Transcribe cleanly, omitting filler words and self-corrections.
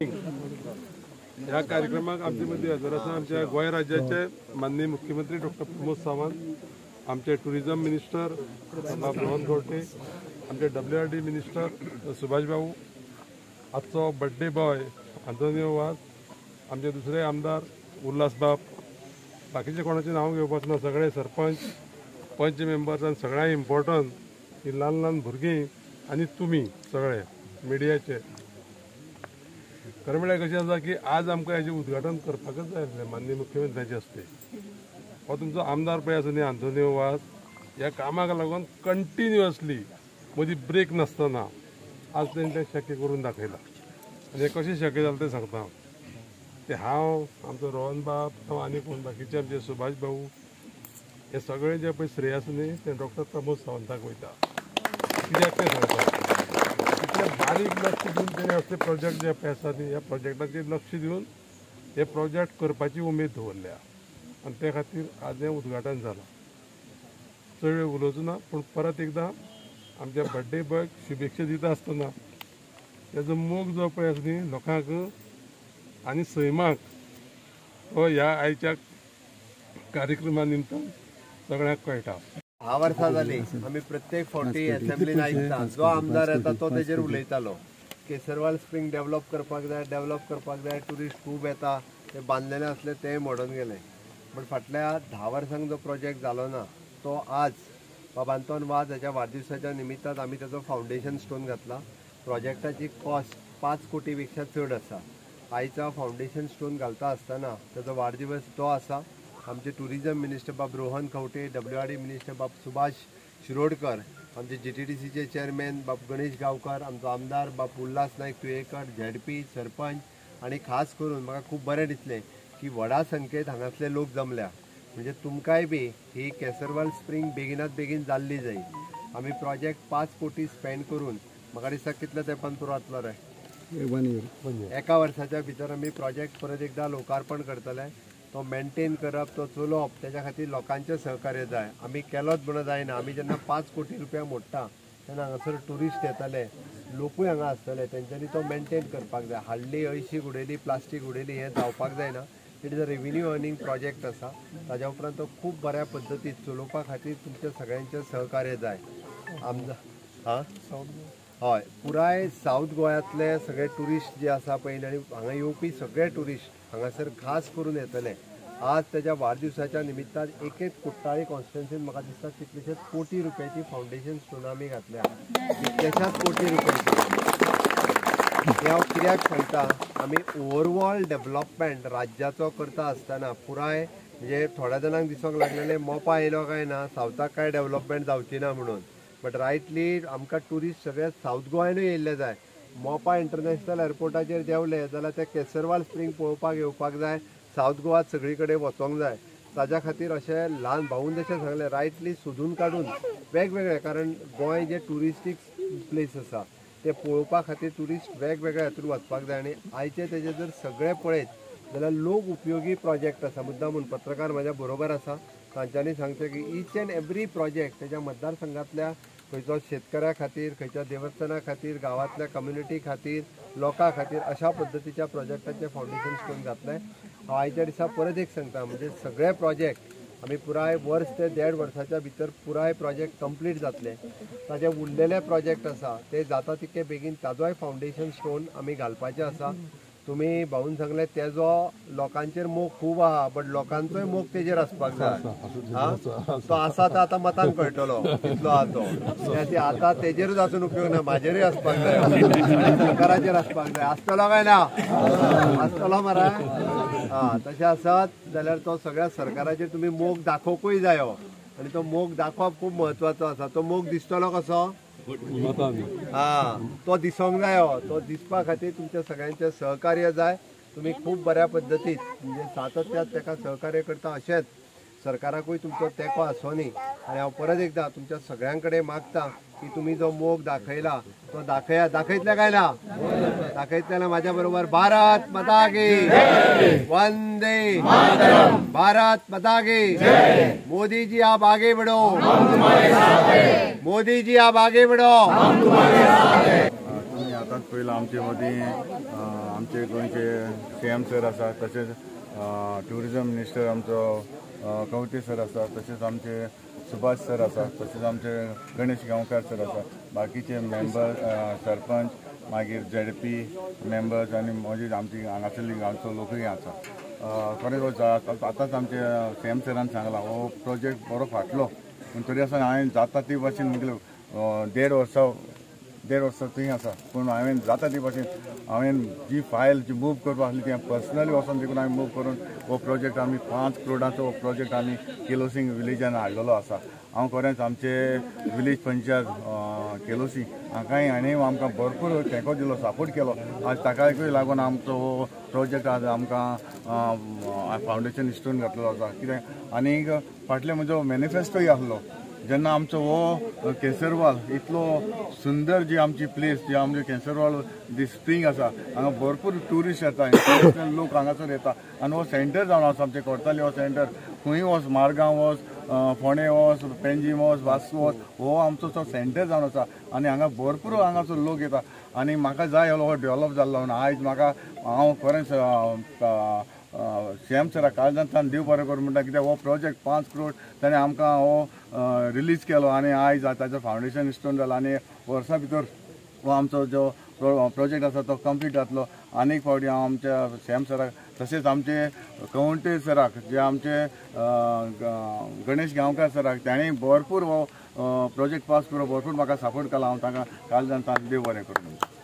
ह्या कार्यक्रमाक आमचे मध्ये हजर आसा आमच्या गोंय राज्याचे माननीय मुख्यमंत्री डॉक्टर प्रमोद सावंत, आमचे टुरिझम मिनिस्टर बाब रोहन खंवटे, आमचे WRD मिनिस्टर सुभाष भाऊ, आजचो बर्थडे बॉय आंतोनियो वाझ, आमचे दुसरे आमदार उल्हास बाब, बाकीचे कोणाचे नाव घेवपाक ना, सगळे सरपंच पंच मेंबर्स आनी सगळ्यां इम्पॉर्टंट ही ल्हान ल्हान भुरगीं आनी तुमी सगळे मिडियाचे. खरें म्हळ्यार कशें आसा की आज आमकां हेजें उद्घाटन करपाकच जाय आसलें माननीय मुख्यमंत्र्याचे हस्ते. हो तुमचो आमदार पळय आसा न्ही आंतोनियो वाझ, ह्या कामाक लागून कंटिन्युअसली मदीं ब्रेक नासतना आज तेणें तें शक्य करून दाखयलां. आनी हें कशें शक्य जालें तें सांगता हांव. ते हांव, आमचो रोहन बाब, आनी कोण बाकीचे आमचे सुभाष भाऊ, हे सगळे जे पळय श्रेय आसा न्ही तें डॉक्टर प्रमोद सावंताक वयता. कित्याक तें सांगता, इतले बारीक लक्ष दिवन तेणें असले प्रोजेक्ट जे पळय आसा न्ही ह्या प्रोजेक्टाचेर लक्ष दिवन हे प्रोजेक्ट करपाची उमेद दवरल्या आनी ते खातीर आज हें उद्घाटन जालां. चड वेळ उलोवचो ना, पूण परत एकदां आमच्या बर्थडे बॉयक शुभेच्छा दिता आसतना तेजो मोग जो पळय आसा न्ही लोकांक आनी सैमाक हो ह्या आयच्या कार्यक्रमा निमतान सगळ्यांक कळटा. 10 वर्सां जाली आमी प्रत्येक फावटी असेंब्लीन आयकता, जो आमदार येता तो तेजेर उलयतालो केसरवाल स्प्रिंग डेव्हलप करपाक जाय, ट्युरिस्ट खूब येता, ते बांदलेले आसले तेय मोडून गेले. पण फाटल्या 10 वर्सांक जो प्रोजेक्ट जालो ना तो आज बाब आंतोन वाझ हेच्या वाडदिवसाच्या निमित्तान आमी तेजो फावंडेशन स्टोन घातला. प्रोजेक्टाची कॉस्ट 5 कोटी पेक्षा चड आसा. आयचा फावंडेशन स्टोन घालता आसतना तेजो वाडदिवस तो आसा. आमचे टुरिझम मिनिस्टर बाब रोहन खंवटे, WRD मिनिस्टर बाब सुभाष शिरोडकर, आमचे GTDCचे चेअरमॅन बाब गणेश गांवकर, आमचो आमदार बाब उल्हास नायक तुयेकर, ZP सरपंच आनी खास करून म्हाका खूब बरें दिसलें की व्हडा संख्येत हांगासले लोक जमल्या. म्हणजे तुमकांय बी ही केसरवाल स्प्रिंग बेगिनात बेगीन जाल्ली जाय. आमी प्रोजेक्ट 5 कोटी स्पेंड करून म्हाका दिसता कितल्या तेंपान पुरो जातलो रे? 1 year. एका वर्साच्या भितर आमी प्रोजेक्ट परत एकदा लोकार्पण करतले. तो मेंटेन करप, तो चलोवप, त्याच्या खातीर लोकांचें सहकार्य जाय. आमी केलोच म्हणून जायना. आमी जेन्ना 5 कोटी रुपया मोडटा तेन्ना हांगासर टुरिस्ट येतले, लोकूय हांगा आसतले, तेंच्यांनी तो मेंटेन करपाक जाय. हाडली अळशी उडयली, प्लास्टीक उडयली, हें जावपाक जायना. It is a revenue earning project आसा. ताज्या उपरांत तो खूब बऱ्या पद्दतीन चलोवपा खातीर तुमच्या सगळ्यांचें सहकार्य जाय. हय, पुराय साऊथ गोंयांतले सगळे टुरिस्ट जे आसा पळय आनी हांगा येवपी सगळे टुरिस्ट हांगासर खास करून येतले. आज त्याच्या वाडदिवसाच्या निमित्तान एक कुट्टाळी कॉन्स्टिट्युएन्सीन म्हाका दिसता कितलेशेच कोटी रुपयाची फावंडेशन स्टोन आमी घातल्या. कितलेशाच कोटी रुपयाची. हे हांव कित्याक सांगता, आमी ओवरऑल डेव्हलपमेंट राज्याचो करता आसतना पुराय म्हणजे थोड्या जाणांक दिसोंक लागलेले मोपा येयलो काय ना, सावथाक काय डेव्हलपमेंट जावची ना म्हणून. बट रायटली आमकां टुरिस्ट सगळे साऊथ गोंयानूय येयल्ले जाय. मोपा इंटरनॅशनल एअरपोर्टाचेर देंवले जाल्यार ते केसरवाल स्प्रिंग पळोवपाक येवपाक जाय. साऊथ गोवा सगळी कडेन वचोंक जाय. ताज्या खातीर अशें ल्हान भाऊन जशें सांगलें रायटली सोदून काडून वेगवेगळे, कारण गोंय जे टुरिस्टीक प्लेस आसा ते पळोवपा खातीर टुरिस्ट वेगवेगळ्या हातून वचपाक जाय. आनी आयचे तेजे जर सगळे पळयत जाल्यार लोक उपयोगी प्रोजेक्ट आसा. मुद्दामून पत्रकार म्हाज्या बरोबर आसा, तांच्यांनी सांगचें की ईच एंड एवरी प्रोजेक्ट तेज्या मतदारसंघातल्या खंयचो शेतकऱ्या खातीर, खंयच्या देवस्थाना खातीर, गांवांतल्या कम्युनिटी खातीर, लोकां खातीर अशा पद्दतीच्या प्रोजेक्टाचे फावंडेशन स्टोन घातलें. हांव आयच्या दिसा परत एक सांगता, म्हणजे सगळे प्रोजेक्ट आमी पुराय वर्स ते 1.5 वर्साच्या भितर पुराय प्रोजेक्ट कंप्लीट जातले. ताजे उरलेले प्रोजेक्ट आसा ते जाता तितके बेगीन ताजोय फावंडेशन स्टोन आमी घालपाचे आसा. तुमी भाऊन सांगले तेजो लोकांचेर मोग खूब आहा, बट लोकांचोय मोग तेजेर आसपाक जाय. तो आसा तो आतां मतान कळटलो कितलो आहा तो. आतां तेजेरूच आसून उपयोग ना, म्हाजेरूय आसपाक जाय, सरकाराचेर आसपाक जाय. आसतलो काय ना? आसतलो मरे. तशें आसत जाल्यार तो सगळ्या सरकाराचेर तुमी मोग दाखोवंकूय जायो. आनी तो मोग दाखोवप खूब म्हत्वाचो आसा. तो मोग दिसतलो कसो? तो दिसोंक जायो. तो दिसपा खातीर तुमच्या सगळ्यांचें सहकार्य जाय. तुम्ही खूब बऱ्या पद्दतीन म्हणजे सातत्यान ताका सहकार्य करता, अशेंच सरकाराकूय तुमचो तेंको आसोनी. आनी हांव परत एकदां तुमच्या सगळ्यां कडेन मागता की तुमी जो मोग दाखयला तो दाखयतले काय ना? दाखयतले जाल्यार म्हाज्या बरोबर भारत माता की वंदे भारत माता की. मोदी जी आप आगे बढ़ो, मोदी जी आप आगे बढ़ो. तुम्ही आताच पहिला आमचे मदीं आमचे गोंयचे CM सर आसा, तशेंच ट्युरिजम मिनिस्टर आमचो कवटे सर आसा, तशेंच आमचे सुभाष सर आसा, तशेंच आमचे गणेश गांवकार सर आसा, बाकीचे मेंबर सरपंच मागीर ZP मेंबर्स आनी मजीद आमची हांगासरली गांवचो लोकूय आसा. खरेंच आतांच आमचे CM सरान सांगला हो प्रोजेक्ट बरो फाटलो, पूण तरी आसतना हांवें जाता ती भाशेन म्हटलें 1.5 वर्सां थंय आसा, पूण हांवें जाता ती भाशेन हांवें जी फायल जी मूव करपा आसली ती पर्सनली वचोन देखून हांवें मूव करून हो प्रोजेक्ट आमी 5 करोडाचो हो प्रोजेक्ट आमी केलोसिंग विलेजान हाडलेलो आसा. हांव खरेंच आमचे विलेज पंचायत केलोसी हाकाय आनी आमकां भरपूर तेंको दिलो, सपोर्ट केलो. आज ताकाय लागून आमचो हो प्रोजेक्ट आज आमकां फावंडेशन हिस्टोन घातलेलो आसा. कित्याक आनीक फाटले म्हजो मॅनिफेस्टोय आसलो जेन्ना आमचो हो केसरवाल इतलो सुंदर जी आमची प्लेस जी आमचे केसरवाल जी स्प्रिंग आसा हांगा भरपूर ट्युरिस्ट येता, इंटरनॅशनल लोक हांगासर येता आनी हो सेंटर जावन आसा आमचे कोर्ताली हो सेंटर. खंय वच, मारगांव वच, फोंडे वच, पेंजीम वच, वास्को वच, हो आमचो तो सेंटर जावन आसा आनी हांगा भरपूर हांगासर लोक येता. आनी म्हाका जाय आसलो हो डेव्हलप जाल्लो म्हणून आयज म्हाका हांव खरेंच CM सराक काळजांतल्यान देव बरें करूं म्हणटा. कित्याक हो प्रोजेक्ट 5 करोड ताणें आमकां हो रिलीज केलो आनी आयज ताचो फावंडेशन स्टोन जाला आनी वर्सां भितर हो आमचो जो प्रोजेक्ट आसा तो कंप्लीट जातलो. आनीक फावटी हांव आमच्या CM सराक तशेंच आमचे कवंटे सराक जे आमचे गणेश गांवकार सराक ताणें भरपूर हो प्रोजेक्ट पास करून भरपूर म्हाका सपोर्ट केला. हांव ताका काळजांतल्यान देव बरें करूं.